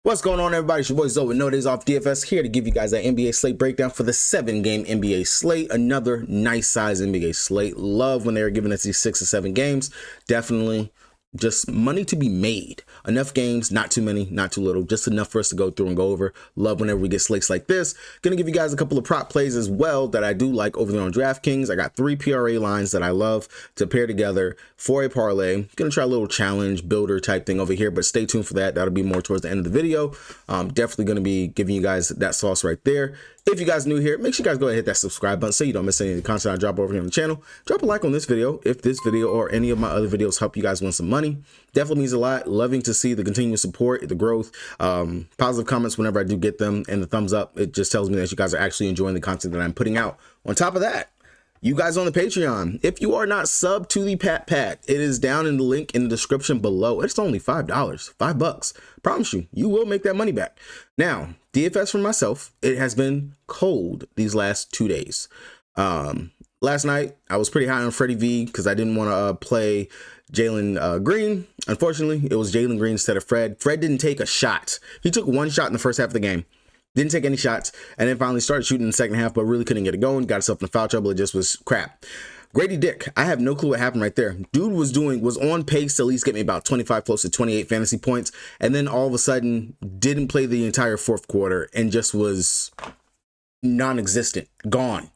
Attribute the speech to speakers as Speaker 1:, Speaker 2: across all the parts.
Speaker 1: What's going on, everybody? It's your boy Zoe, No Days Off DFS, here to give you guys that NBA slate breakdown for the 7-game NBA slate. Another nice size NBA slate. Love when they were giving us these 6 or 7 games. Definitely just money to be made. Enough games, not too many, not too little, just enough for us to go through and go over. Love whenever we get slates like this. Gonna give you guys a couple of prop plays as well that I do like over there on DraftKings. I got 3 PRA lines that I love to pair together for a parlay. Gonna try a little challenge builder type thing over here, but stay tuned for that. That'll be more towards the end of the video. Definitely gonna be giving you guys that sauce right there. If you guys new here, make sure you guys go ahead and hit that subscribe button so you don't miss any of the content I drop over here on the channel. Drop a like on this video if this video or any of my other videos help you guys win some money. Definitely means a lot. Loving to see the continuous support, the growth, positive comments whenever I do get them, and the thumbs up. It just tells me that you guys are actually enjoying the content that I'm putting out. On top of that, you guys on the Patreon, if you are not subbed to the Pat, it is down in the link in the description below. It's only $5, $5. Promise you, you will make that money back. Now, DFS for myself, it has been cold these last 2 days. Last night, I was pretty high on Freddie V because I didn't want to play Jalen Green. Unfortunately, it was Jalen Green instead of Fred. Fred didn't take a shot. He took 1 shot in the first half of the game. Didn't take any shots, and then finally started shooting in the second half, but really couldn't get it going. Got himself in foul trouble. It just was crap. Grady Dick, I have no clue what happened right there. Dude was on pace to at least get me about 25, close to 28 fantasy points, and then all of a sudden didn't play the entire fourth quarter and just was non-existent, gone.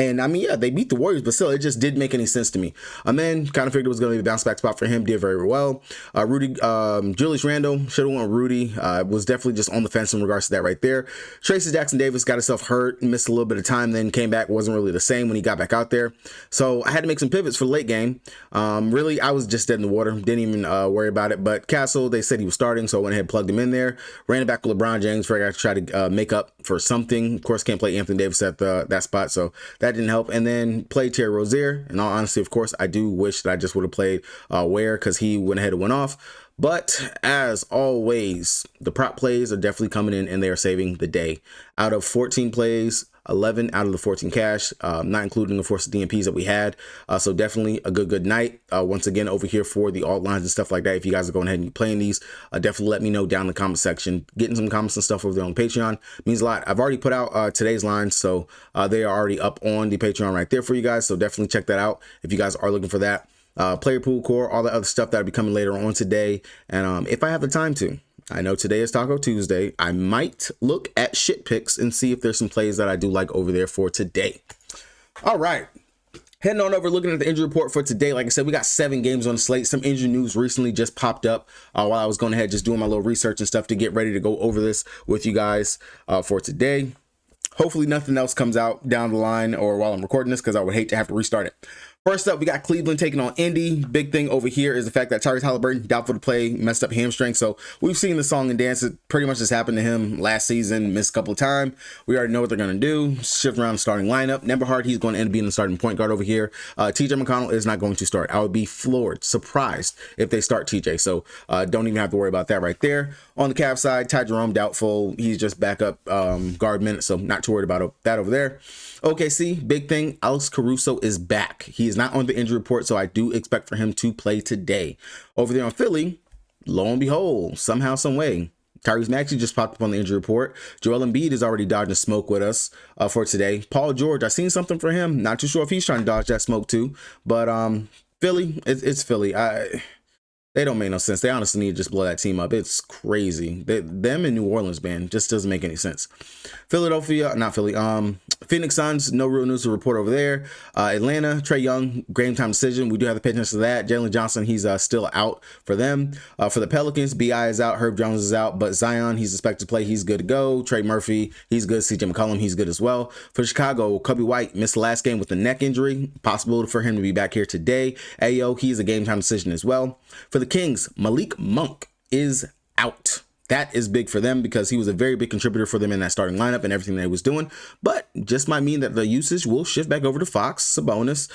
Speaker 1: And I mean, yeah, they beat the Warriors, but still, it just didn't make any sense to me. And then kind of figured it was going to be a bounce back spot for him. Did very well. Julius Randle, should have won Rudy. Was definitely just on the fence in regards to that right there. Tracy Jackson Davis got himself hurt, missed a little bit of time, then came back. Wasn't really the same when he got back out there. So I had to make some pivots for the late game. Really, I was just dead in the water. Didn't even worry about it. But Castle, they said he was starting, so I went ahead and plugged him in there. Ran it back with LeBron James for I tried to make up for something. Of course, can't play Anthony Davis at that spot, so that didn't help. And then played Terry Rozier. In all honesty, of course, I do wish that I just would have played Ware because he went ahead and went off. But as always, the prop plays are definitely coming in and they are saving the day. Out of 14 plays, 11 out of the 14 cash, not including, of course, the DMPs that we had. So definitely a good night. Once again, over here for the alt lines and stuff like that. If you guys are going ahead and playing these, definitely let me know down in the comment section. Getting some comments and stuff over there on Patreon means a lot. I've already put out today's lines, so they are already up on the Patreon right there for you guys. So definitely check that out if you guys are looking for that. Player pool core, all the other stuff that'll be coming later on today. And if I have the time to. I know today is Taco Tuesday. I might look at shit picks and see if there's some plays that I do like over there for today. All right. Heading on over, looking at the injury report for today. Like I said, we got 7 games on the slate. Some injury news recently just popped up while I was going ahead just doing my little research and stuff to get ready to go over this with you guys for today. Hopefully nothing else comes out down the line or while I'm recording this because I would hate to have to restart it. First up, we got Cleveland taking on Indy. Big thing over here is the fact that Tyrese Halliburton, doubtful to play, messed up hamstring. So we've seen the song and dance. It pretty much just happened to him last season, missed a couple of times. We already know what they're going to do. Shift around the starting lineup. Nemberhard, he's going to end up being the starting point guard over here. TJ McConnell is not going to start. I would be floored, surprised if they start TJ. So don't even have to worry about that right there. On the Cavs side, Ty Jerome, doubtful. He's just backup guard minute, so not too worried about that over there. OKC, big thing, Alex Caruso is back. He is not on the injury report, so I do expect for him to play today. Over there on Philly, lo and behold, somehow, some way, Tyrese Maxey just popped up on the injury report. Joel Embiid is already dodging smoke with us for today. Paul George, I seen something for him. Not too sure if he's trying to dodge that smoke too, but Philly, it's Philly. They don't make no sense. They honestly need to just blow that team up. It's crazy. Them in New Orleans, man, just doesn't make any sense. Phoenix Suns, no real news to report over there. Atlanta, Trae Young, game time decision. We do have to pay attention to that. Jalen Johnson, he's still out for them. For the Pelicans, B.I. is out. Herb Jones is out. But Zion, he's expected to play. He's good to go. Trey Murphy, he's good. CJ McCollum, he's good as well. For Chicago, Kobe White missed the last game with a neck injury. Possibility for him to be back here today. Ayo, he's a game time decision as well. For the Kings, Malik Monk is out. That is big for them because he was a very big contributor for them in that starting lineup and everything that he was doing. But just might mean that the usage will shift back over to Fox, Sabonis,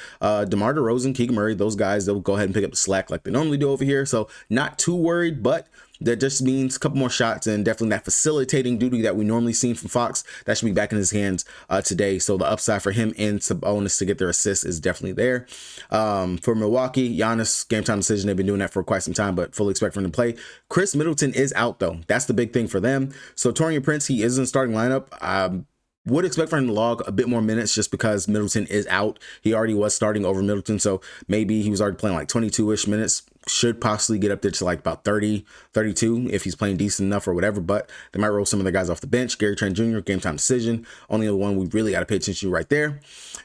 Speaker 1: DeMar DeRozan, Keegan Murray. Those guys, they'll go ahead and pick up the slack like they normally do over here. So not too worried, but that just means a couple more shots and definitely that facilitating duty that we normally seen from Fox. That should be back in his hands today. So the upside for him and Sabonis to get their assists is definitely there. For Milwaukee, Giannis, game time decision. They've been doing that for quite some time, but fully expect for him to play. Chris Middleton is out though. That's the big thing for them. So Taurean Prince, he is in the starting lineup. Would expect for him to log a bit more minutes just because Middleton is out. He already was starting over Middleton, so maybe he was already playing like 22-ish minutes. Should possibly get up there to like about 30, 32 if he's playing decent enough or whatever, but they might roll some of the guys off the bench. Gary Trent Jr., game time decision. Only the one we really got to pay attention to right there.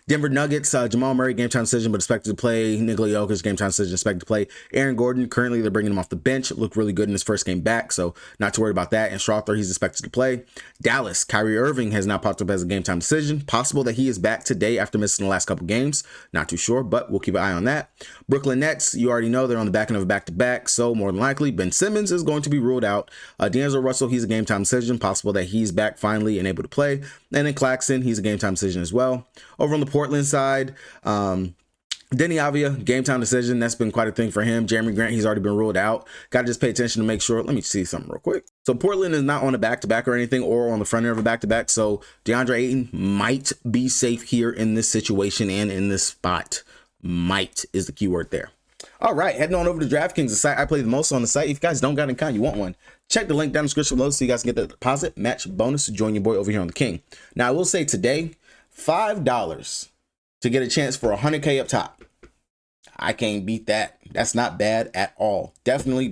Speaker 1: Denver Nuggets, Jamal Murray, game time decision, but expected to play. Nikola Jokic, game time decision, expected to play. Aaron Gordon, currently they're bringing him off the bench. Looked really good in his first game back, so not to worry about that. And Strother, he's expected to play. Dallas, Kyrie Irving has now popped up as a game time decision. Possible that he is back today after missing the last couple games. Not too sure, but we'll keep an eye on that. Brooklyn Nets, you already know they're on the back end of a back-to-back, so more than likely Ben Simmons is going to be ruled out. D'Angelo Russell, he's a game time decision. Possible that he's back finally and able to play. And then Claxton, he's a game time decision as well. Over on the Portland side, Denny Avia, game time decision. That's been quite a thing for him. Jeremy Grant, he's already been ruled out. Got to just pay attention to make sure. Let me see something real quick. So Portland is not on a back-to-back or anything or on the front end of a back-to-back. So DeAndre Ayton might be safe here in this situation and in this spot. Might is the key word there. All right, heading on over to DraftKings, the site I play the most on the site. If you guys don't got an account, you want one, check the link down in the description below so you guys can get the deposit match bonus to join your boy over here on the King. Now, I will say today, $5 to get a chance for 100K up top. I can't beat that. That's not bad at all. Definitely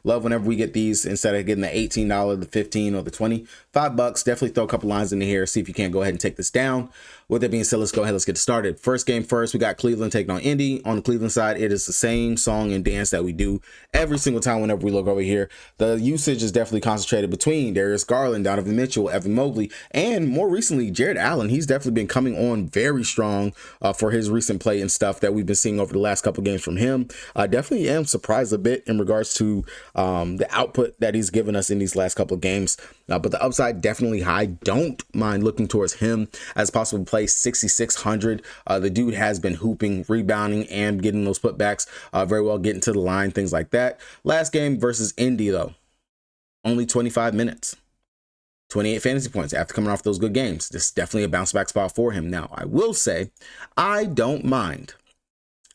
Speaker 1: love whenever we get these instead of getting the $18, the $15, or the $20. $5. Definitely throw a couple lines in here. See if you can't go ahead and take this down. With that being said, let's go ahead. Let's get started. First game first, we got Cleveland taking on Indy. On the Cleveland side, it is the same song and dance that we do every single time whenever we look over here. The usage is definitely concentrated between Darius Garland, Donovan Mitchell, Evan Mobley, and more recently, Jared Allen. He's definitely been coming on very strong for his recent play and stuff that we've been seeing over the last couple games from him. I definitely am surprised a bit in regards to the output that he's given us in these last couple of games. But the upside definitely high. Don't mind looking towards him as possible play 6,600. The dude has been hooping, rebounding, and getting those putbacks very well, getting to the line, things like that. Last game versus Indy, though, only 25 minutes. 28 fantasy points after coming off those good games. This is definitely a bounce back spot for him. Now, I will say, I don't mind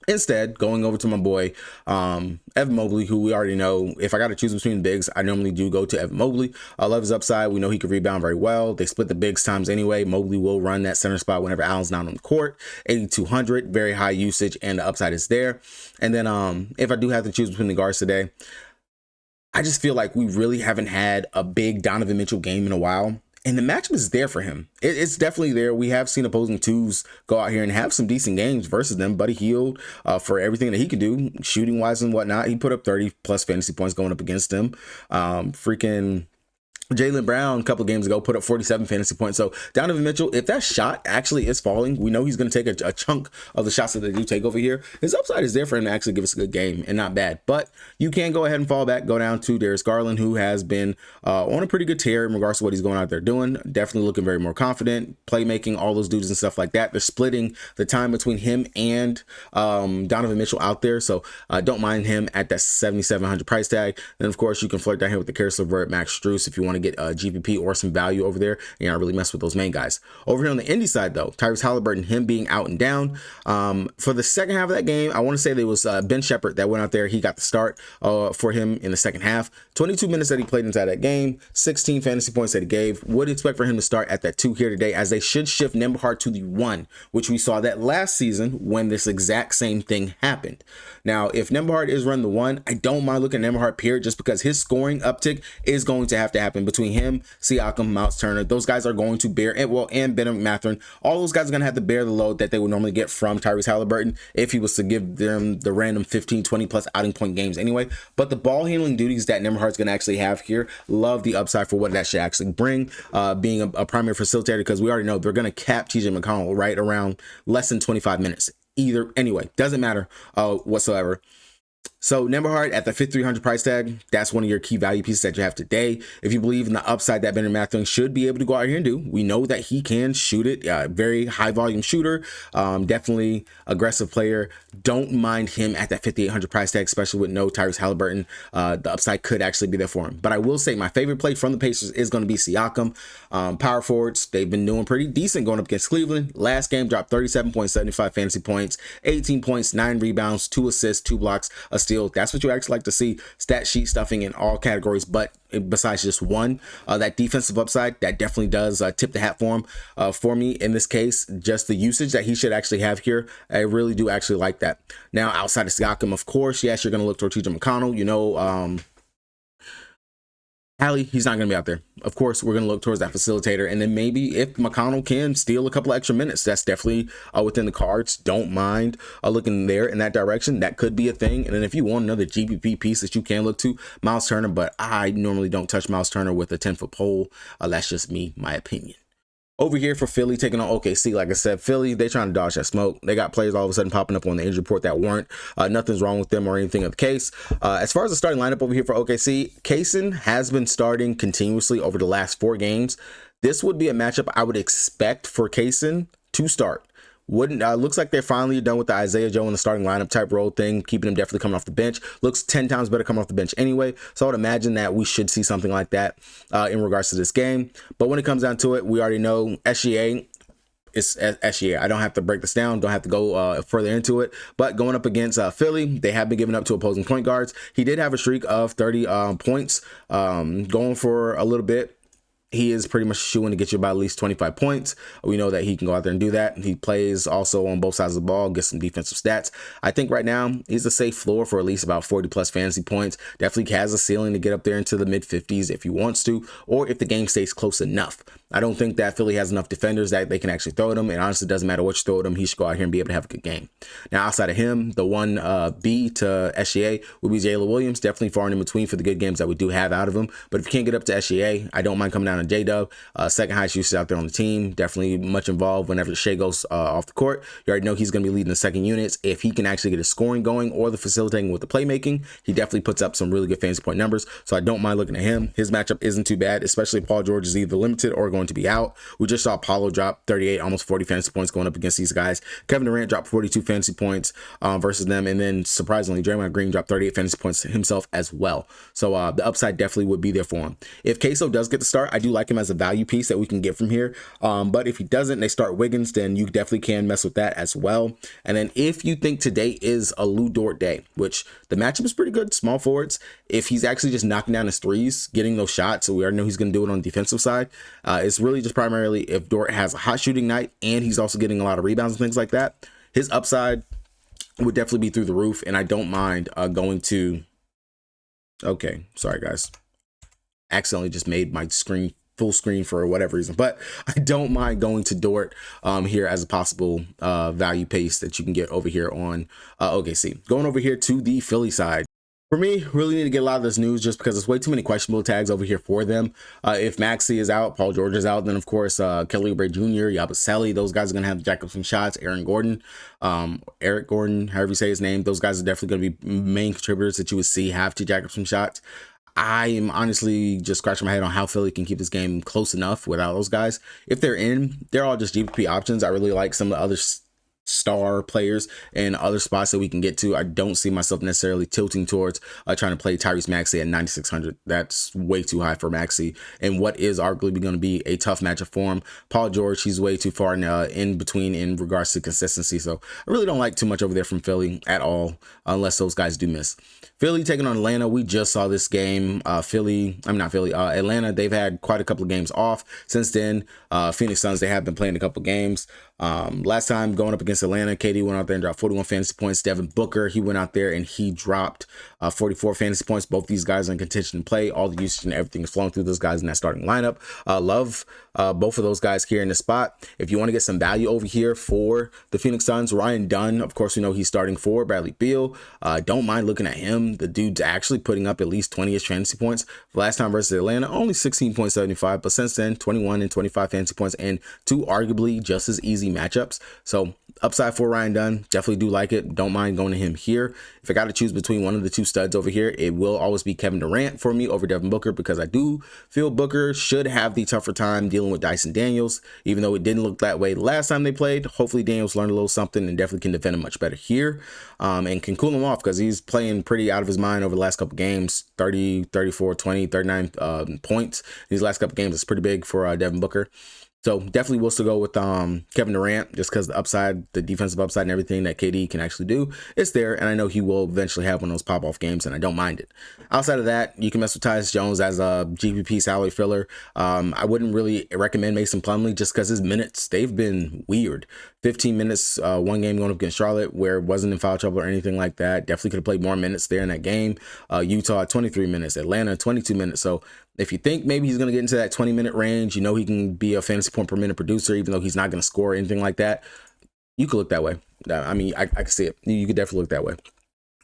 Speaker 1: instead going over to my boy Evan Mobley, who we already know. If I got to choose between the bigs, I normally do go to Evan Mobley. I love his upside. We know he can rebound very well. They split the bigs times anyway. Mobley will run that center spot whenever Allen's not on the court. 8,200, very high usage, and the upside is there. And then if I do have to choose between the guards today, I just feel like we really haven't had a big Donovan Mitchell game in a while. And the matchup is there for him. It's definitely there. We have seen opposing twos go out here and have some decent games versus them. Buddy Hield, for everything that he can do, shooting wise and whatnot, he put up 30 plus fantasy points going up against him. Freaking Jaylen Brown a couple of games ago put up 47 fantasy points. So Donovan Mitchell, if that shot actually is falling, we know he's going to take a chunk of the shots that they do take over here. His upside is there for him to actually give us a good game and not bad. But you can go ahead and fall back, go down to Darius Garland, who has been on a pretty good tear in regards to what he's going out there doing. Definitely looking very more confident, playmaking, all those dudes and stuff like that. They're splitting the time between him and Donovan Mitchell out there. So don't mind him at that 7,700 price tag. Then, of course, you can flirt down here with the Karis LeVert, Max Strus if you want to get GPP or some value over there. You know, really mess with those main guys. Over here on the Indy side, though, Tyrese Halliburton, him being out and down. For the second half of that game, I want to say there was Ben Shepherd that went out there. He got the start for him in the second half. 22 minutes that he played inside that game, 16 fantasy points that he gave. Would expect for him to start at that 2 here today, as they should shift Nembhard to the 1, which we saw that last season when this exact same thing happened. Now, if Nembhard is running the 1, I don't mind looking at Nembhard period, just because his scoring uptick is going to have to happen between him, Siakam, Miles Turner. Those guys are going to bear, and Ben Mathurin. All those guys are going to have to bear the load that they would normally get from Tyrese Halliburton if he was to give them the random 15, 20 plus outing point games anyway. But the ball handling duties that Nembhard's going to actually have here, love the upside for what that should actually bring, being a primary facilitator, because we already know they're going to cap TJ McConnell right around less than 25 minutes. Either anyway, doesn't matter whatsoever. So Nemberhard at the 5,300 price tag, that's one of your key value pieces that you have today. If you believe in the upside that Bennedict Mathurin should be able to go out here and do, we know that he can shoot it. Very high volume shooter, definitely aggressive player. Don't mind him at that 5,800 price tag, especially with no Tyrese Halliburton. The upside could actually be there for him. But I will say my favorite play from the Pacers is going to be Siakam. Power forwards, they've been doing pretty decent going up against Cleveland. Last game dropped 37.75 fantasy points, 18 points, 9 rebounds, 2 assists, 2 blocks, a steal. That's what you actually like to see. Stat sheet stuffing in all categories, but besides just one. That defensive upside, that definitely does tip the hat for him. For me, in this case, just the usage that he should actually have here, I really do actually like that. Now, outside of Siakam, of course, yes, you're going to look toward TJ McConnell. You know, Hallie, he's not going to be out there. Of course, we're going to look towards that facilitator. And then maybe if McConnell can steal a couple extra minutes, that's definitely within the cards. Don't mind looking there in that direction. That could be a thing. And then if you want another GPP piece that you can look to, Miles Turner. But I normally don't touch Miles Turner with a 10-foot pole. That's just me, my opinion. Over here for Philly, taking on OKC, like I said, Philly, they trying to dodge that smoke. They got players all of a sudden popping up on the injury report that weren't. Nothing's wrong with them or anything of the case. As far as the starting lineup over here for OKC, Kaysen has been starting continuously over the last 4 games. This would be a matchup I would expect for Kaysen to start. Looks like they're finally done with the Isaiah Joe in the starting lineup type role thing, keeping him definitely coming off the bench. Looks 10 times better coming off the bench anyway. So I would imagine that we should see something like that in regards to this game. But when it comes down to it, we already know SGA. It's SGA. I don't have to break this down. Don't have to go further into it. But going up against Philly, they have been giving up to opposing point guards. He did have a streak of 30 points going for a little bit. He is pretty much shooing to get you about at least 25 points. We know that he can go out there and do that. He plays also on both sides of the ball, gets some defensive stats. I think right now he's a safe floor for at least about 40 plus fantasy points. Definitely has a ceiling to get up there into the mid 50s if he wants to, or if the game stays close enough. I don't think that Philly has enough defenders that they can actually throw at him. And honestly, it doesn't matter what you throw at him. He should go out here and be able to have a good game. Now, outside of him, the one B to SGA would be Jalen Williams. Definitely far and in between for the good games that we do have out of him. But if you can't get up to SGA, I don't mind coming down to J-Dub. Second highest usage out there on the team. Definitely much involved whenever Shea goes off the court. You already know he's going to be leading the second units. If he can actually get his scoring going or the facilitating with the playmaking, he definitely puts up some really good fantasy point numbers. So I don't mind looking at him. His matchup isn't too bad, especially if Paul George is either limited or going to be out. We just saw Paulo drop 38, almost 40 fantasy points going up against these guys. Kevin Durant dropped 42 fantasy points versus them. And then surprisingly, Draymond Green dropped 38 fantasy points himself as well. So the upside definitely would be there for him. If Queso does get the start, I do like him as a value piece that we can get from here. But if he doesn't, they start Wiggins, then you definitely can mess with that as well. And then if you think today is a Lou Dort day, which the matchup is pretty good, small forwards, if he's actually just knocking down his threes, getting those shots, so we already know he's going to do it on the defensive side, it's really just primarily if Dort has a hot shooting night and he's also getting a lot of rebounds and things like that, his upside would definitely be through the roof. And I don't mind going to, okay, sorry guys, accidentally just made my screen full screen for whatever reason, but I don't mind going to Dort here as a possible value pace that you can get over here on OKC. Going over here to the Philly side. For me, really need to get a lot of this news just because there's way too many questionable tags over here for them. If Maxey is out, Paul George is out, then of course Kelly Oubre Jr., Yabusele, those guys are going to have to jack up some shots. Eric Gordon, however you say his name, those guys are definitely going to be main contributors that you would see have to jack up some shots. I am honestly just scratching my head on how Philly can keep this game close enough without those guys. If they're in, they're all just GPP options. I really like some of the other star players and other spots that we can get to. I don't see myself necessarily tilting towards trying to play Tyrese Maxey at 9,600. That's way too high for Maxey and what is arguably going to be a tough matchup for him. Paul George, he's way too far in between in regards to consistency. So I really don't like too much over there from Philly at all, unless those guys do miss. Philly taking on Atlanta. We just saw this game. Atlanta, they've had quite a couple of games off since then. Phoenix Suns, they have been playing a couple of games. Last time going up against Atlanta, KD went out there and dropped 41 fantasy points. Devin Booker, he went out there and he dropped 44 fantasy points. Both these guys are in contention to play. All the usage and everything is flowing through those guys in that starting lineup. Love both of those guys here in the spot. If you want to get some value over here for the Phoenix Suns, Ryan Dunn, of course, we know he's starting for Bradley Beal. Don't mind looking at him. The dude's actually putting up at least 20-ish fantasy points. Last time versus Atlanta, only 16.75, but since then, 21 and 25 fantasy points and 2 arguably just as easy matchups. So Upside for Ryan Dunn, definitely do like it. Don't mind going to him here. If I got to choose between one of the two studs over here, it will always be Kevin Durant for me over Devin Booker, because I do feel Booker should have the tougher time dealing with Dyson Daniels, even though it didn't look that way last time they played. Hopefully Daniels learned a little something and definitely can defend him much better here, and can cool him off, because he's playing pretty out of his mind over the last couple games. 30, 34, 20, 39 points these last couple games is pretty big for Devin Booker. So definitely will still go with Kevin Durant, just because the upside, the defensive upside and everything that KD can actually do is there. And I know he will eventually have one of those pop-off games, and I don't mind it. Outside of that, you can mess with Tyus Jones as a GPP salary filler. I wouldn't really recommend Mason Plumlee, just because his minutes, they've been weird. 15 minutes, one game going up against Charlotte where it wasn't in foul trouble or anything like that. Definitely could have played more minutes there in that game. Utah, 23 minutes. Atlanta, 22 minutes. So if you think maybe he's going to get into that 20-minute range, you know he can be a fantasy point per minute producer, even though he's not going to score or anything like that, you could look that way. I mean, I can see it. You could definitely look that way.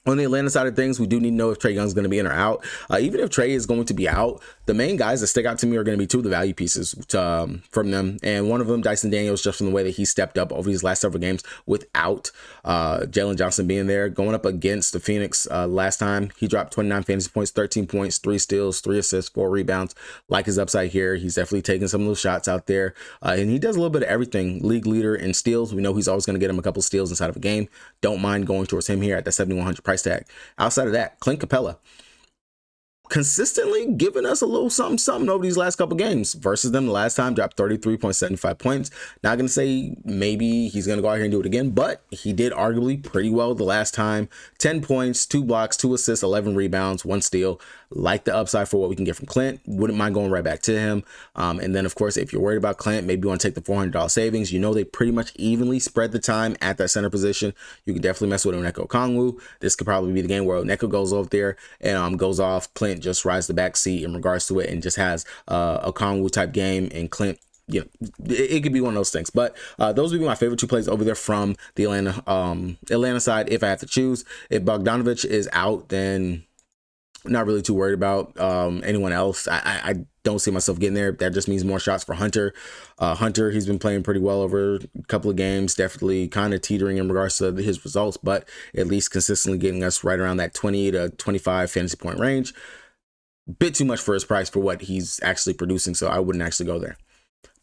Speaker 1: On the Atlanta side of things, we do need to know if Trae Young's going to be in or out. Even if Trae is going to be out, the main guys that stick out to me are going to be two of the value pieces from them. And one of them, Dyson Daniels, just from the way that he stepped up over these last several games without Jalen Johnson being there. Going up against the Phoenix last time, he dropped 29 fantasy points, 13 points, 3 steals, 3 assists, 4 rebounds. Like his upside here, he's definitely taking some of those shots out there. And he does a little bit of everything. League leader in steals. We know he's always going to get him a couple steals inside of a game. Don't mind going towards him here at the 7,100 price tag. Outside of that, Clint Capella consistently giving us a little something over these last couple games. Versus them the last time, dropped 33.75 points. Not gonna say maybe he's gonna go out here and do it again, but he did arguably pretty well the last time. 10 points, 2 blocks, 2 assists, 11 rebounds, 1 steal. Like the upside for what we can get from Clint. Wouldn't mind going right back to him. And then of course, if you're worried about Clint, maybe you want to take the $400 savings. You know they pretty much evenly spread the time at that center position. You can definitely mess with Onyeka Okongwu. This could probably be the game where Onyeka goes over there and goes off. Clint just rides the back seat in regards to it and just has a Okongwu type game, and Clint, you know, it could be one of those things. But those would be my favorite 2 plays over there from the Atlanta side if I have to choose. If Bogdanovic is out, then not really too worried about anyone else. I don't see myself getting there. That just means more shots for Hunter. Hunter, he's been playing pretty well over a couple of games, definitely kind of teetering in regards to his results, but at least consistently getting us right around that 20 to 25 fantasy point range. Bit too much for his price for what he's actually producing, so I wouldn't actually go there.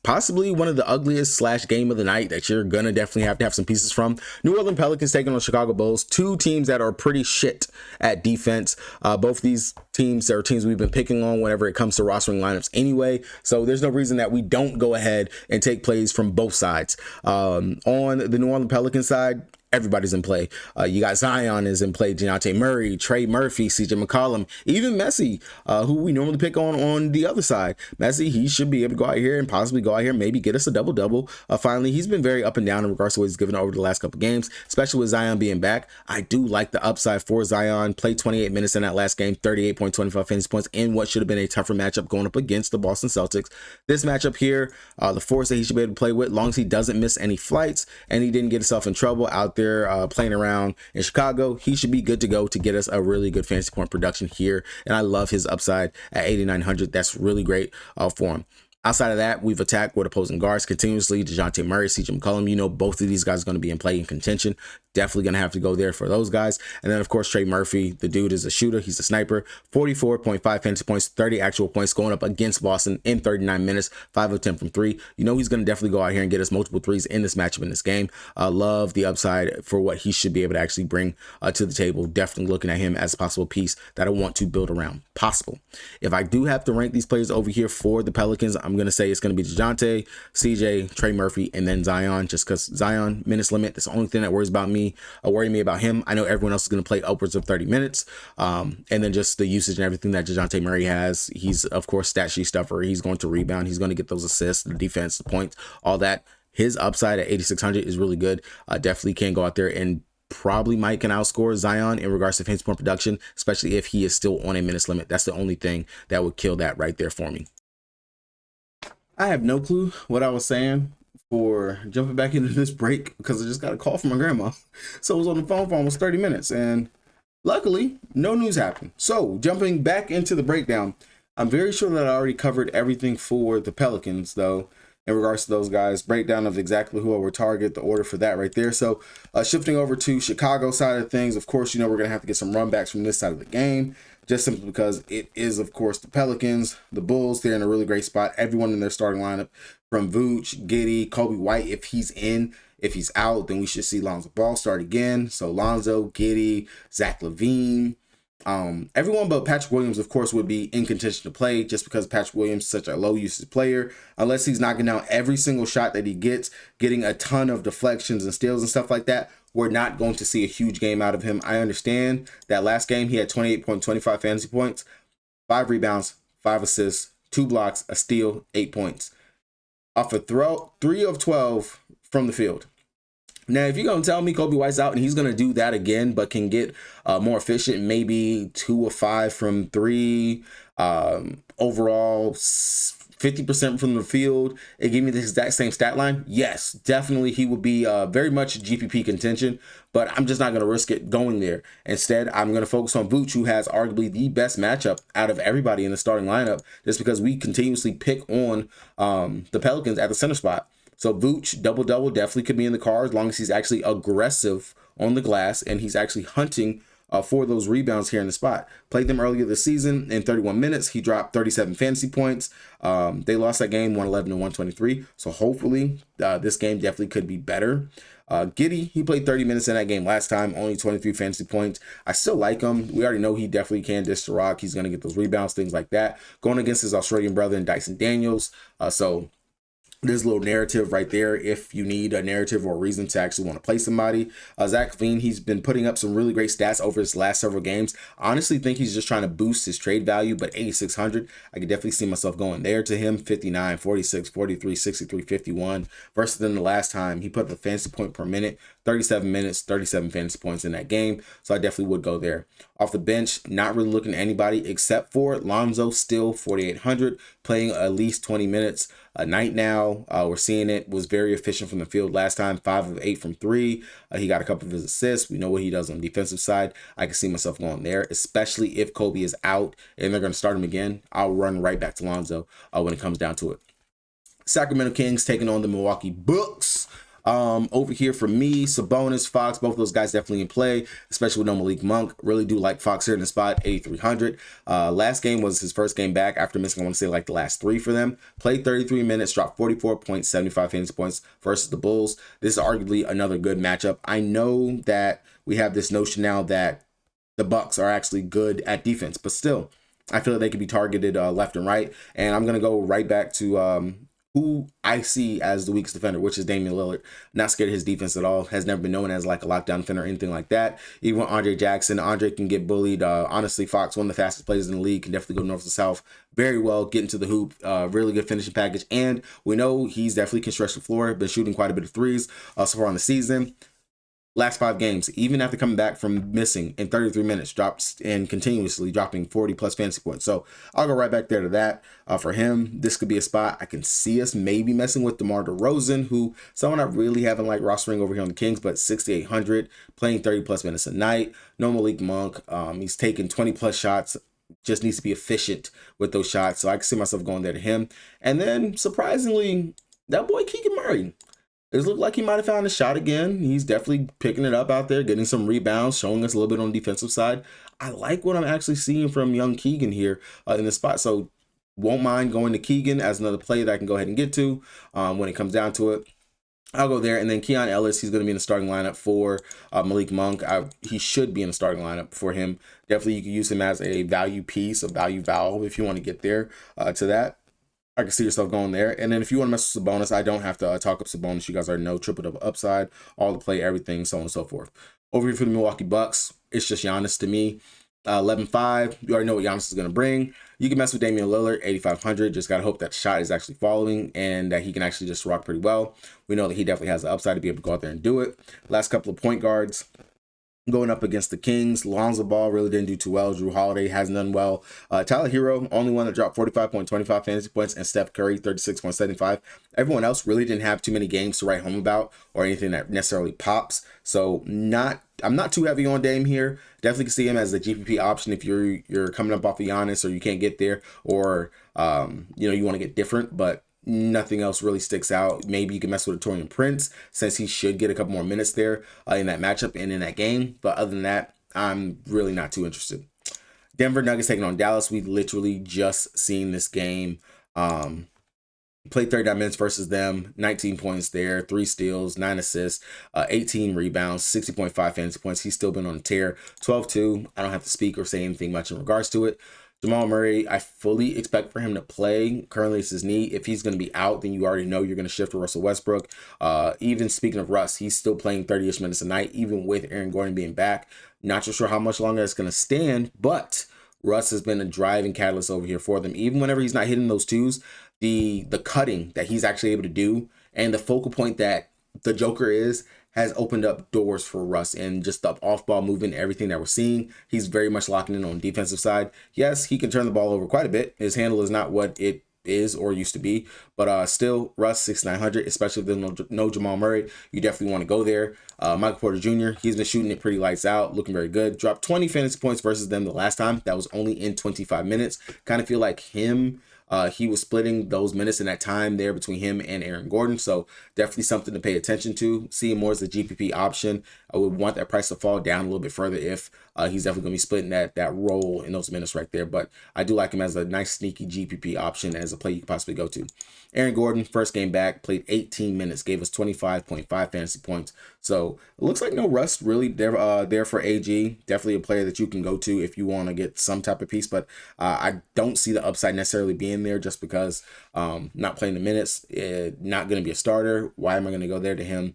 Speaker 1: Possibly one of the ugliest / game of the night that you're gonna definitely have to have some pieces from. New Orleans Pelicans taking on Chicago Bulls. 2 teams that are pretty shit at defense. Both these teams are teams we've been picking on whenever it comes to rostering lineups anyway. So there's no reason that we don't go ahead and take plays from both sides. On the New Orleans Pelicans side, everybody's in play. You got Zion is in play, Dejounte Murray, Trey Murphy, CJ McCollum, even Messi, who we normally pick on the other side. Messi, he should be able to go out here and possibly go out here and maybe get us a double-double. Finally, he's been very up and down in regards to what he's given over the last couple games, especially with Zion being back. I do like the upside for Zion. Played 28 minutes in that last game, 38.25 fantasy points in what should have been a tougher matchup going up against the Boston Celtics. This matchup here, the force that he should be able to play with, as long as he doesn't miss any flights and he didn't get himself in trouble out there playing around in Chicago, he should be good to go to get us a really good fantasy point production here. And I love his upside at 8,900. That's really great for him. Outside of that, we've attacked with opposing guards continuously. Dejounte Murray, CJ McCollum, you know, both of these guys are going to be in play in contention. Definitely going to have to go there for those guys. And then, of course, Trey Murphy, the dude is a shooter. He's a sniper. 44.5 fantasy points, 30 actual points going up against Boston in 39 minutes, 5 of 10 from 3. You know, he's going to definitely go out here and get us multiple threes in this matchup in this game. Love the upside for what he should be able to actually bring to the table. Definitely looking at him as a possible piece that I want to build around. Possible. If I do have to rank these players over here for the Pelicans, I'm going to say it's going to be DeJounte, CJ, Trey Murphy, and then Zion, just because Zion minutes limit. That's the only thing that worries me about him. I know everyone else is going to play upwards of 30 minutes. And then just the usage and everything that DeJounte Murray has. He's, of course, stat sheet stuffer. He's going to rebound. He's going to get those assists, the defense, the points, all that. His upside at 8,600 is really good. Definitely can go out there and probably might can outscore Zion in regards to fantasy point production, especially if he is still on a minutes limit. That's the only thing that would kill that right there for me. I have no clue what I was saying for jumping back into this break because I just got a call from my grandma. So I was on the phone for almost 30 minutes and luckily no news happened. So jumping back into the breakdown, I'm very sure that I already covered everything for the Pelicans though. in regards to those guys. Breakdown of exactly who I would target, the order for that right there. So shifting over to Chicago side of things, of course, we're going to have to get some runbacks from this side of the game, just simply because it is, of course, the Pelicans, the Bulls. They're in a really great spot. Everyone in their starting lineup, from Vooch, Giddey, Kobe White, if he's in. If he's out, then we should see Lonzo Ball start again. So Lonzo, Giddey, Zach LaVine, everyone but Patrick Williams, of course, would be in contention to play, just because Patrick Williams is such a low usage player. Unless he's knocking down every single shot that he gets, getting a ton of deflections and steals and stuff like that, we're not going to see a huge game out of him. I understand that last game he had 28.25 fantasy points, 5 rebounds, 5 assists, 2 blocks, a steal, 8 points. Off a 3 of 12 from the field. Now, if you're going to tell me Kobe White's out and he's going to do that again, but can get more efficient, maybe 2 of 5 from 3, overall 50% from the field, and give me the exact same stat line, yes, definitely he would be very much GPP contention, but I'm just not going to risk it going there. Instead, I'm going to focus on Vooch, who has arguably the best matchup out of everybody in the starting lineup, just because we continuously pick on the Pelicans at the center spot. So Vooch, double-double, definitely could be in the cards as long as he's actually aggressive on the glass and he's actually hunting for those rebounds here in the spot. Played them earlier this season in 31 minutes. He dropped 37 fantasy points. They lost that game 111 to 123. So hopefully this game definitely could be better. Giddey, he played 30 minutes in that game last time, only 23 fantasy points. I still like him. We already know he definitely can dish the rock. He's going to get those rebounds, things like that. Going against his Australian brother and Dyson Daniels. So there's a little narrative right there if you need a narrative or a reason to actually want to play somebody. Zach LaVine, he's been putting up some really great stats over his last several games. I honestly think he's just trying to boost his trade value, but 8,600, I could definitely see myself going there to him. 59, 46, 43, 63, 51. Versus than the last time he put up a fantasy point per minute, 37 minutes, 37 fantasy points in that game. So I definitely would go there. Off the bench, not really looking at anybody except for Lonzo, still 4,800, playing at least 20 minutes a night now. We're seeing it, was very efficient from the field last time, 5 of 8 from 3. He got a couple of his assists. We know what he does on the defensive side. I can see myself going there, especially if Kobe is out and they're going to start him again. I'll run right back to Lonzo when it comes down to it. Sacramento Kings taking on the Milwaukee Bucks. Over here for me, Sabonis, Fox, both of those guys definitely in play, especially with no Malik Monk. Really do like Fox here in the spot, 8,300. Last game was his first game back after missing, I want to say, like the last 3 for them. Played 33 minutes, dropped 44.75 fantasy points versus the Bulls. This is arguably another good matchup. I know that we have this notion now that the Bucks are actually good at defense, but still, I feel like they could be targeted left and right. And I'm going to go right back to who I see as the weakest defender, which is Damian Lillard. Not scared of his defense at all. Has never been known as like a lockdown defender or anything like that. Even with Andre Jackson, Andre can get bullied. Honestly, Fox, one of the fastest players in the league, can definitely go north to south very well, get into the hoop, really good finishing package. And we know he's definitely can stretch the floor, been shooting quite a bit of threes so far on the season. Last 5 games, even after coming back from missing in 33 minutes, drops and continuously dropping 40 plus fantasy points. So I'll go right back there to that. For him, this could be a spot I can see us maybe messing with DeMar DeRozan, who someone I really haven't like rostering over here on the Kings, but 6,800, playing 30 plus minutes a night. No Malik Monk. He's taking 20 plus shots. Just needs to be efficient with those shots. So I can see myself going there to him. And then surprisingly, that boy Keegan Murray. It looked like he might have found a shot again. He's definitely picking it up out there, getting some rebounds, showing us a little bit on the defensive side. I like what I'm actually seeing from young Keegan here in the spot. So won't mind going to Keegan as another play that I can go ahead and get to when it comes down to it. I'll go there. And then Keon Ellis, he's going to be in the starting lineup for Malik Monk. He should be in the starting lineup for him. Definitely you can use him as a value piece, a value valve if you want to get there to that. I can see yourself going there. And then if you want to mess with Sabonis, I don't have to talk up Sabonis. You guys already know, triple-double upside, all the play, everything, so on and so forth. Over here for the Milwaukee Bucks, it's just Giannis to me. 11.5, you already know what Giannis is going to bring. You can mess with Damian Lillard, 8,500. Just got to hope that shot is actually following and that he can actually just rock pretty well. We know that he definitely has the upside to be able to go out there and do it. Last couple of point guards. Going up against the Kings, Lonzo Ball really didn't do too well. Drew Holiday hasn't done well. Tyler Hero, only one that dropped 45.25 fantasy points, and Steph Curry, 36.75. Everyone else really didn't have too many games to write home about or anything that necessarily pops. So I'm not too heavy on Dame here. Definitely can see him as a GPP option if you're coming up off of Giannis or you can't get there or you want to get different. But nothing else really sticks out. Maybe you can mess with Torian Prince since he should get a couple more minutes there in that matchup and in that game. But other than that, I'm really not too interested. Denver Nuggets taking on Dallas. We literally just seen this game. Played 39 minutes versus them, 19 points there, 3 steals, 9 assists, 18 rebounds, 60.5 fantasy points. He's still been on a tear. 12-2. I don't have to speak or say anything much in regards to it. Jamal Murray, I fully expect for him to play. Currently, it's his knee. If he's going to be out, then you already know you're going to shift to Russell Westbrook. Even speaking of Russ, he's still playing 30-ish minutes a night, even with Aaron Gordon being back. Not too sure how much longer it's going to stand, but Russ has been a driving catalyst over here for them. Even whenever he's not hitting those twos, the cutting that he's actually able to do and the focal point that the Joker has opened up doors for Russ, and just the off-ball movement, everything that we're seeing. He's very much locking in on the defensive side. Yes, he can turn the ball over quite a bit. His handle is not what it is or used to be, but still, Russ 6,900, especially if there's no Jamal Murray. You definitely want to go there. Michael Porter Jr., he's been shooting it pretty lights out, looking very good. Dropped 20 fantasy points versus them the last time. That was only in 25 minutes. Kind of feel like him. He was splitting those minutes in that time there between him and Aaron Gordon. So definitely something to pay attention to. See him more as a GPP option. I would want that price to fall down a little bit further if he's definitely going to be splitting that role in those minutes right there. But I do like him as a nice sneaky GPP option as a play you could possibly go to. Aaron Gordon, first game back, played 18 minutes, gave us 25.5 fantasy points. So it looks like no rust really there for AG. Definitely a player that you can go to if you want to get some type of piece. But I don't see the upside necessarily being there just because not playing the minutes, not going to be a starter. Why am I going to go there to him?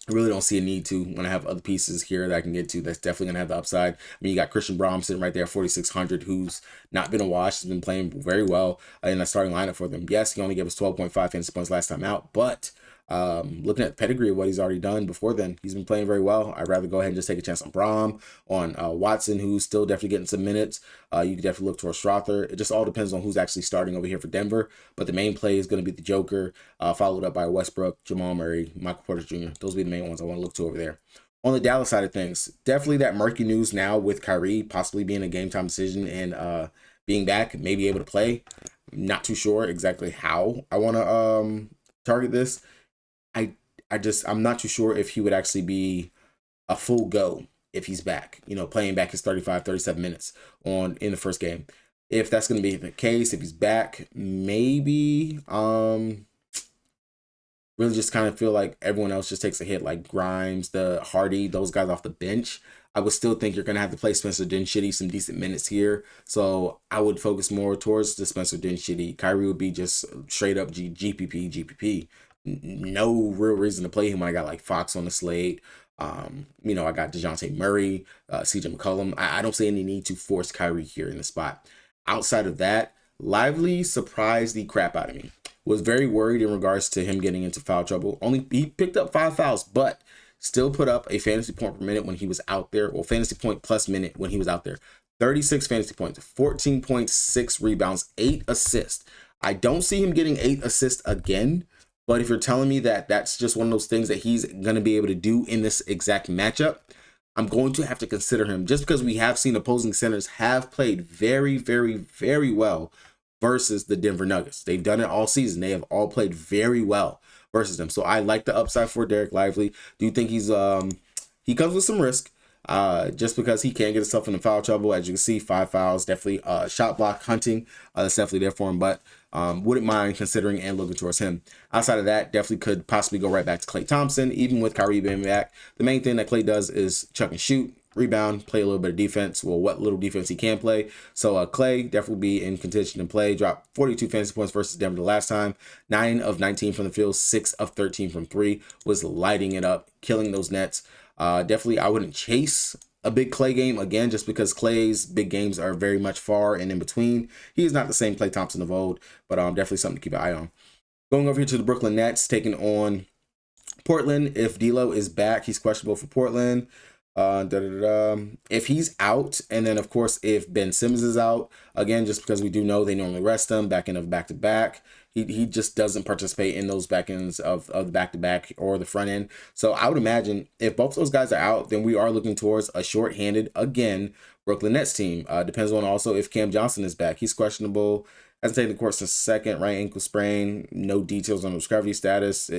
Speaker 1: I really don't see a need to when I have other pieces here that I can get to that's definitely going to have the upside. I mean, you got Christian Braun sitting right there, 4,600, who's not been a wash, has been playing very well in the starting lineup for them. Yes, he only gave us 12.5 fantasy points last time out, but looking at the pedigree of what he's already done before then, he's been playing very well. I'd rather go ahead and just take a chance on Braum, on Watson, who's still definitely getting some minutes. You can definitely look towards Strother. It just all depends on who's actually starting over here for Denver. But the main play is going to be the Joker, followed up by Westbrook, Jamal Murray, Michael Porter Jr. Those will be the main ones I want to look to over there. On the Dallas side of things, definitely that murky news now with Kyrie possibly being a game time decision and being back, maybe able to play. Not too sure exactly how I want to target this. I'm not too sure if he would actually be a full go if he's back, playing back his 35, 37 minutes in the first game. If that's going to be the case, if he's back, maybe really just kind of feel like everyone else just takes a hit, like Grimes, the Hardy, those guys off the bench. I would still think you're going to have to play Spencer Dinwiddie some decent minutes here. So I would focus more towards the Spencer Dinwiddie. Kyrie would be just straight up GPP. No real reason to play him when I got like Fox on the slate. I got DeJounte Murray, CJ McCollum. I don't see any need to force Kyrie here in the spot. Outside of that, Lively surprised the crap out of me. Was very worried in regards to him getting into foul trouble. He picked up 5 fouls, but still put up a fantasy point per minute when he was out there, or fantasy point plus minute when he was out there. 36 fantasy points, 14.6 rebounds, 8 assists. I don't see him getting 8 assists again. But if you're telling me that that's just one of those things that he's going to be able to do in this exact matchup, I'm going to have to consider him just because we have seen opposing centers have played very, very, very well versus the Denver Nuggets. They've done it all season. They have all played very well versus them. So I like the upside for Derek Lively. Do you think he comes with some risk? Just because he can't get himself into foul trouble. As you can see, 5 fouls, definitely shot block hunting. That's definitely there for him, but wouldn't mind considering and looking towards him. Outside of that, definitely could possibly go right back to Klay Thompson, even with Kyrie being back. The main thing that Klay does is chuck and shoot, rebound, play a little bit of defense. Well, what little defense he can play. So Klay definitely be in contention to play. Dropped 42 fantasy points versus Denver the last time. 9 of 19 from the field, 6 of 13 from 3. Was lighting it up, killing those nets. Definitely, I wouldn't chase a big Klay game again, just because Klay's big games are very much far and in between. He is not the same Klay Thompson of old, but definitely something to keep an eye on. Going over here to the Brooklyn Nets, taking on Portland. If D'Lo is back, he's questionable for Portland. If he's out, and then of course if Ben Simmons is out, again, just because we do know they normally rest him back end of back-to-back, he just doesn't participate in those back ends of the back-to-back or the front end. So I would imagine if both those guys are out, then we are looking towards a short-handed, again, Brooklyn Nets team. Depends on also if Cam Johnson is back. He's questionable. Hasn't taken the court since second, right ankle sprain. No details on his recovery status.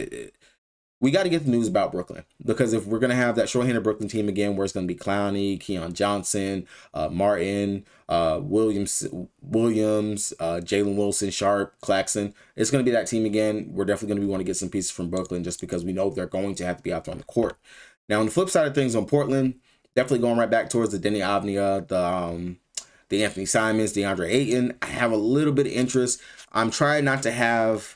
Speaker 1: We got to get the news about Brooklyn, because if we're going to have that short-handed Brooklyn team again, where it's going to be Clowney, Keon Johnson, Martin, Williams, Jalen Wilson, Sharp, Claxton, it's going to be that team again. We're definitely going to want to get some pieces from Brooklyn, just because we know they're going to have to be out there on the court. Now, on the flip side of things, on Portland, definitely going right back towards the Denny Avdia, the Anthony Simons, DeAndre Ayton. I have a little bit of interest. I'm trying not to have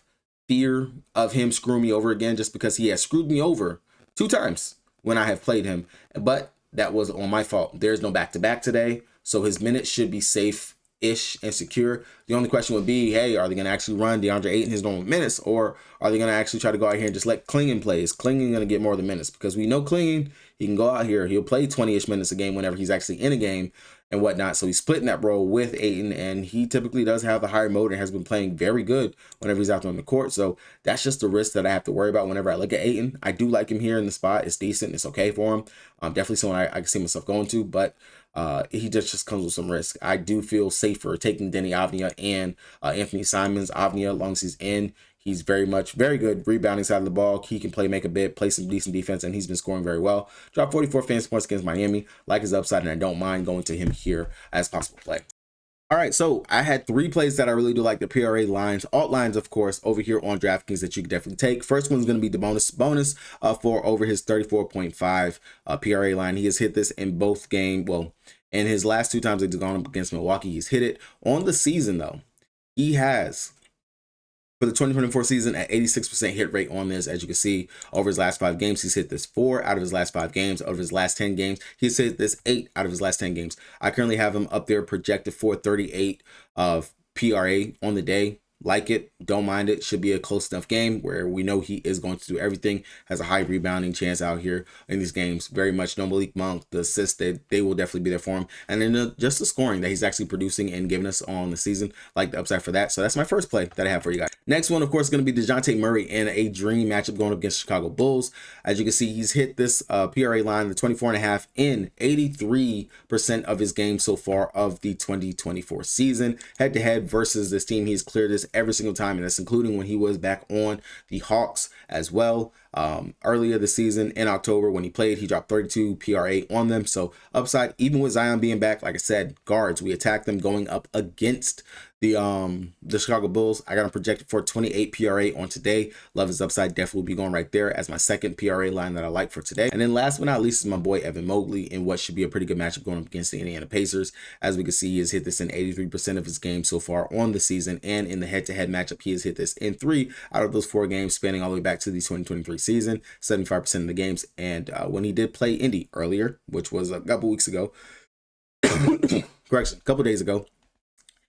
Speaker 1: fear of him screwing me over again, just because he has screwed me over 2 times when I have played him, but that was on my fault. There's no back-to-back today, so his minutes should be safe-ish and secure. The only question would be, hey, are they going to actually run DeAndre Ayton his normal minutes, or are they going to actually try to go out here and just let Clingan play? Is Clingan going to get more of the minutes? Because we know Clingan, he can go out here, he'll play 20-ish minutes a game whenever he's actually in a game and whatnot. So he's splitting that role with Ayton, and he typically does have the higher mode and has been playing very good whenever he's out there on the court. So that's just the risk that I have to worry about whenever I look at Ayton. I do like him here in the spot. It's decent. It's okay for him. Definitely someone I can see myself going to, but he just comes with some risk. I do feel safer taking Denny Avdia and Anthony Simons. Avdia, as long as he's in, he's very good rebounding side of the ball. He can make a bit, play some decent defense, and he's been scoring very well. Dropped 44 fantasy points against Miami. Like his upside, and I don't mind going to him here as possible play. All right, so I had 3 plays that I really do like, the PRA lines, alt lines, of course, over here on DraftKings that you can definitely take. First one's going to be the bonus for over his 34.5 PRA line. He has hit this in both games. Well, in his last 2 times he's gone up against Milwaukee, he's hit it. On the season, though, he has, for the 2024 season, at 86% hit rate on this. As you can see, over his last 5 games, he's hit this 4 out of his last 5 games. Over his last 10 games, he's hit this 8 out of his last 10 games. I currently have him up there projected for 38 of PRA on the day. Like it, don't mind it. Should be a close enough game where we know he is going to do everything. Has a high rebounding chance out here in these games. Very much no Malik Monk. The assists, they will definitely be there for him. And then just the scoring that he's actually producing and giving us on the season. Like the upside for that. So that's my first play that I have for you guys. Next one, of course, is going to be DeJounte Murray in a dream matchup going up against Chicago Bulls. As you can see, he's hit this PRA line, the 24.5, in 83% of his games so far of the 2024 season. Head-to-head versus this team, he's cleared this every single time, and that's including when he was back on the Hawks as well. Earlier this season in October when he played, he dropped 32 PRA on them. So upside, even with Zion being back, like I said, guards, we attack them going up against the Chicago Bulls. I got him projected for 28 PRA on today. Love his upside. Definitely will be going right there as my second PRA line that I like for today. And then last but not least is my boy Evan Mobley in what should be a pretty good matchup going up against the Indiana Pacers. As we can see, he has hit this in 83% of his games so far on the season, and in the head-to-head matchup, he has hit this in 3 out of those 4 games spanning all the way back to the 2023 season, 75% of the games. And when he did play Indy earlier, which was a couple weeks ago, correction, a couple days ago,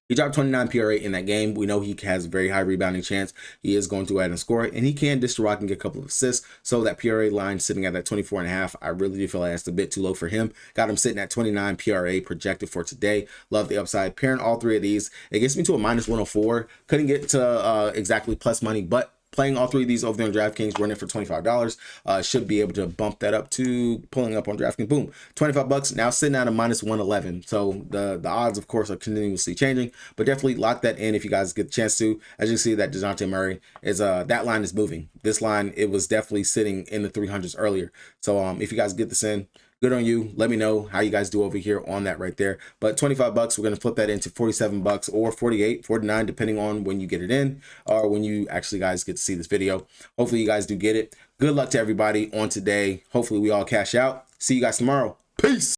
Speaker 1: he dropped 29 PRA in that game. We know he has a very high rebounding chance. He is going to go ahead and score, and he can dish the rock and get a couple of assists. So that PRA line sitting at that 24.5, I really do feel like that's a bit too low for him. Got him sitting at 29 PRA projected for today. Love the upside. Pairing all 3 of these, it gets me to a minus 104. Couldn't get to exactly plus money, but playing all 3 of these over there on DraftKings, running for $25, should be able to bump that up to pulling up on DraftKings. Boom, $25 now sitting at a minus 111. So the odds, of course, are continuously changing, but definitely lock that in if you guys get the chance to. As you can see, that DeJounte Murray is that line is moving. This line, it was definitely sitting in the 300s earlier. So if you guys get this in, good on you. Let me know how you guys do over here on that right there. But $25, we're going to flip that into $47 or 48, 49, depending on when you get it in or when you actually guys get to see this video. Hopefully you guys do get it. Good luck to everybody on today. Hopefully we all cash out. See you guys tomorrow. Peace.